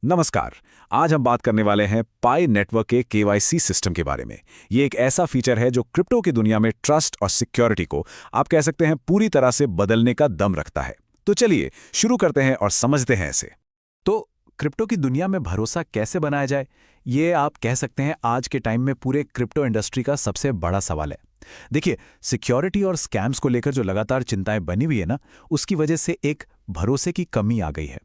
नमस्कार। आज हम बात करने वाले हैं पाई नेटवर्क के केवाईसी सिस्टम के बारे में। ये एक ऐसा फीचर है जो क्रिप्टो की दुनिया में ट्रस्ट और सिक्योरिटी को आप कह सकते हैं पूरी तरह से बदलने का दम रखता है। तो चलिए शुरू करते हैं और समझते हैं इसे। तो क्रिप्टो की दुनिया में भरोसा कैसे बनाया जाए, ये आप कह सकते हैं आज के टाइम में पूरे क्रिप्टो इंडस्ट्री का सबसे बड़ा सवाल है। देखिए, सिक्योरिटी और स्कैम्स को लेकर जो लगातार चिंताएं बनी हुई है ना, उसकी वजह से एक भरोसे की कमी आ गई है।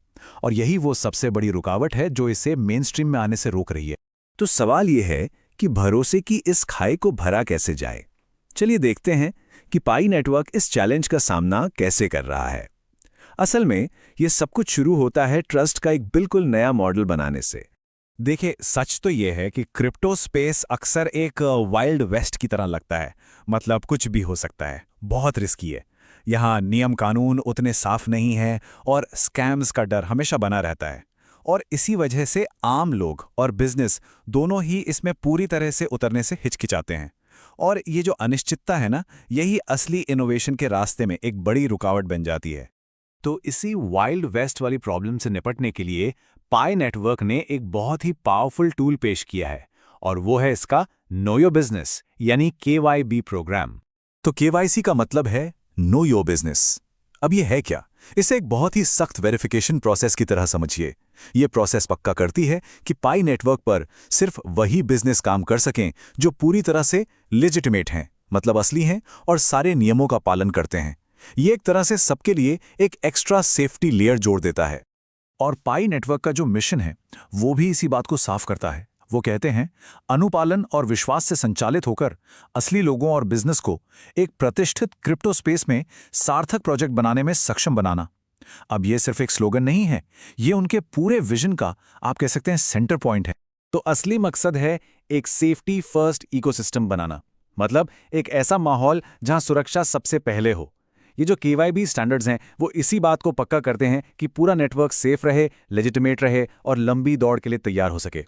और यही वो सबसे बड़ी रुकावट है जो इसे मेन स्ट्रीम में आने से रोक रही है। तो सवाल ये है कि भरोसे की इस खाई को भरा कैसे जाए। चलिए देखते हैं कि पाई नेटवर्क इस चैलेंज का सामना कैसे कर रहा है। असल में ये सब कुछ शुरू होता है ट्रस्ट का एक बिल्कुल नया मॉडल बनाने से। देखिए, सच तो ये है कि क्रिप्टो स्पेस अक्सर एक वाइल्ड वेस्ट की तरह लगता है। मतलब कुछ भी हो सकता है, बहुत रिस्की है। यहाँ नियम कानून उतने साफ नहीं है और स्कैम्स का डर हमेशा बना रहता है। और इसी वजह से आम लोग और बिजनेस दोनों ही इसमें पूरी तरह से उतरने से हिचकिचाते हैं। और ये जो अनिश्चितता है ना, यही असली इनोवेशन के रास्ते में एक बड़ी रुकावट बन जाती है। तो इसी वाइल्ड वेस्ट वाली प्रॉब्लम से निपटने के लिए पाई नेटवर्क ने एक बहुत ही पावरफुल टूल पेश किया है, और वो है इसका नो योर बिजनेस यानी केवाईबी प्रोग्राम। तो केवाईसी का मतलब है नो योर बिजनेस। अब ये है क्या? इसे एक बहुत ही सख्त वेरिफिकेशन प्रोसेस की तरह समझिए। ये प्रोसेस पक्का करती है कि पाई नेटवर्क पर सिर्फ वही बिजनेस काम कर सकें जो पूरी तरह से लेजिटिमेट हैं, मतलब असली हैं और सारे नियमों का पालन करते हैं। ये एक तरह से सबके लिए एक एक्स्ट्रा सेफ्टी लेयर जोड़ देता है। और पाई नेटवर्क का जो मिशन है वो भी इसी बात को साफ करता है। वो कहते हैं, अनुपालन और विश्वास से संचालित होकर असली लोगों और बिजनेस को एक प्रतिष्ठित क्रिप्टो स्पेस में सार्थक प्रोजेक्ट बनाने में सक्षम बनाना। अब ये सिर्फ एक स्लोगन नहीं है, ये उनके पूरे विजन का आप कह सकते हैं सेंटर पॉइंट है। तो असली मकसद है एक सेफ्टी फर्स्ट इकोसिस्टम बनाना, मतलब एक ऐसा माहौल जहां सुरक्षा सबसे पहले हो। ये जो केवाईबी स्टैंडर्ड्स हैं वो इसी बात को पक्का करते हैं कि पूरा नेटवर्क सेफ रहे, लेजिटिमेट रहे और लंबी दौड़ के लिए तैयार हो सके।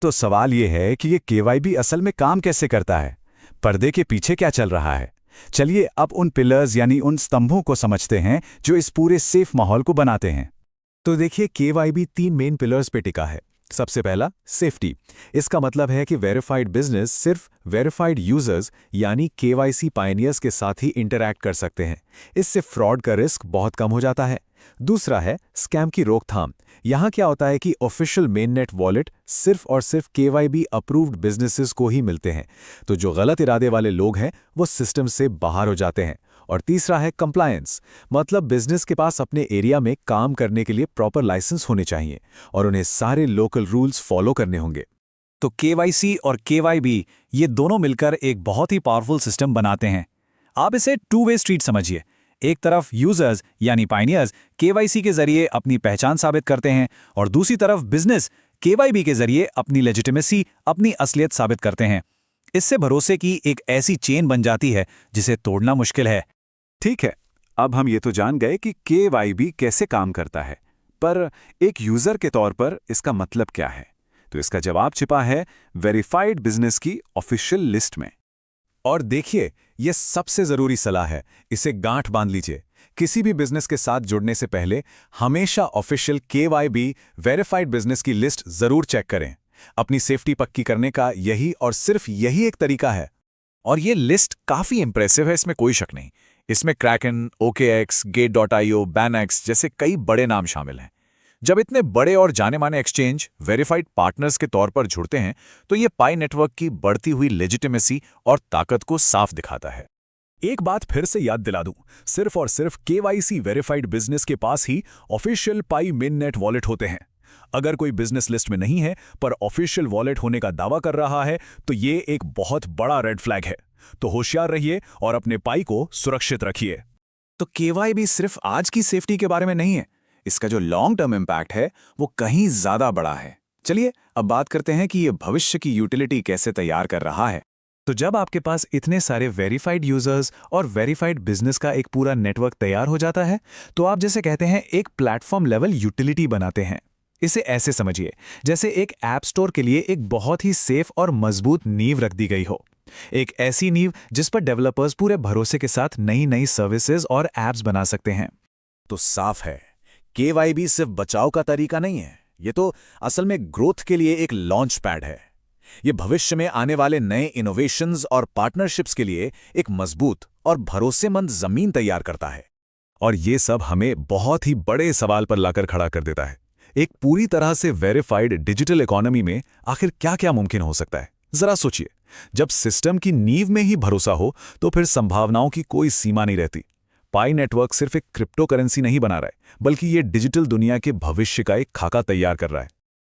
तो सवाल ये है कि ये केवाईबी असल में काम कैसे करता है, पर्दे के पीछे क्या चल रहा है। चलिए अब उन पिलर्स यानी उन स्तंभों को समझते हैं जो इस पूरे सेफ माहौल को बनाते हैं। तो देखिए, केवाईबी 3 मेन पिलर्स पे टिका है। सबसे पहला, सेफ्टी। इसका मतलब है कि वेरीफाइड बिजनेस सिर्फ वेरीफाइड यूजर्स यानी केवाईसी पायनियर्स के साथ ही इंटरैक्ट कर सकते हैं। इससे फ्रॉड का रिस्क बहुत कम हो जाता है। दूसरा है स्कैम की रोकथाम। यहाँ क्या होता है कि ऑफिशियल मेननेट वॉलेट सिर्फ और सिर्फ केवाईबी अप्रूव्ड बिजनेसेस को ही मिलते हैं, तो जो गलत इरादे वाले लोग हैं वो सिस्टम से बाहर हो जाते हैं। और तीसरा है कंप्लायंस, मतलब बिजनेस के पास अपने एरिया में काम करने के लिए प्रॉपर लाइसेंस होने चाहिए और उन्हें सारे लोकल रूल्स फॉलो करने होंगे। तो केवाईसी और केवाईबी ये दोनों मिलकर एक बहुत ही पावरफुल सिस्टम बनाते हैं। आप इसे टू वे स्ट्रीट समझिए। एक तरफ यूजर्स यानी पायनियर्स केवाईसी के जरिए अपनी पहचान साबित करते हैं और दूसरी तरफ बिजनेस केवाईबी के जरिए अपनी लेजिटिमेसी, अपनी असलियत साबित करते हैं। इससे भरोसे की एक ऐसी चेन बन जाती है जिसे तोड़ना मुश्किल है। ठीक है, अब हम ये तो जान गए कि केवाईबी कैसे काम करता है, पर एक यूजर के तौर पर इसका मतलब क्या है? तो इसका जवाब छिपा है वेरीफाइड बिजनेस की ऑफिशियल लिस्ट में। और देखिए, यह सबसे जरूरी सलाह है, इसे गांठ बांध लीजिए। किसी भी बिजनेस के साथ जुड़ने से पहले हमेशा ऑफिशियल केवाईबी वेरीफाइड बिजनेस की लिस्ट जरूर चेक करें। अपनी सेफ्टी पक्की करने का यही और सिर्फ यही एक तरीका है। और ये लिस्ट काफी इंप्रेसिव है, इसमें कोई शक नहीं। इसमें क्रैकन, OKX, Gate.io, BanX जैसे कई बड़े नाम शामिल हैं। जब इतने बड़े और जाने माने एक्सचेंज वेरीफाइड पार्टनर्स के तौर पर जुड़ते हैं तो ये पाई नेटवर्क की बढ़ती हुई लेजिटिमेसी और ताकत को साफ दिखाता है। एक बात फिर से याद दिला दूं, सिर्फ और सिर्फ केवाईसी वेरीफाइड बिजनेस के पास ही ऑफिशियल पाई मेननेट वॉलेट होते हैं। अगर कोई बिजनेस लिस्ट में नहीं है पर ऑफिशियल वॉलेट होने का दावा कर रहा है तो ये एक बहुत बड़ा रेड फ्लैग है। तो होशियार रहिए और अपने पाई को सुरक्षित रखिए। तो केवाईबी सिर्फ आज की सेफ्टी के बारे में नहीं है, इसका जो लॉन्ग टर्म इम्पैक्ट है वो कहीं ज्यादा बड़ा है। चलिए अब बात करते हैं कि ये भविष्य की यूटिलिटी कैसे तैयार कर रहा है। तो जब आपके पास इतने सारे वेरीफाइड यूजर्स और वेरीफाइड बिजनेस का एक पूरा नेटवर्क तैयार हो जाता है तो आप जैसे कहते हैं एक प्लेटफॉर्म लेवल यूटिलिटी बनाते हैं। इसे ऐसे समझिए जैसे एक ऐप स्टोर के लिए एक बहुत ही सेफ और मजबूत नींव रख दी गई हो। एक ऐसी नींव जिस पर डेवलपर्स पूरे भरोसे के साथ नई नई सर्विसेज और ऐप्स बना सकते हैं। तो साफ है, केवाईबी सिर्फ बचाव का तरीका नहीं है, ये तो असल में ग्रोथ के लिए एक लॉन्च पैड है। ये भविष्य में आने वाले नए इनोवेशंस और पार्टनरशिप्स के लिए एक मजबूत और भरोसेमंद जमीन तैयार करता है। और ये सब हमें बहुत ही बड़े सवाल पर लाकर खड़ा कर देता है। एक पूरी तरह से वेरीफाइड डिजिटल इकोनॉमी में आखिर क्या क्या मुमकिन हो सकता है? जरा सोचिए, जब सिस्टम की नींव में ही भरोसा हो तो फिर संभावनाओं की कोई सीमा नहीं रहती। पाई नेटवर्क सिर्फ एक क्रिप्टो करेंसी नहीं बना रहा है, बल्कि ये डिजिटल दुनिया के भविष्य का एक खाका तैयार कर रहा है।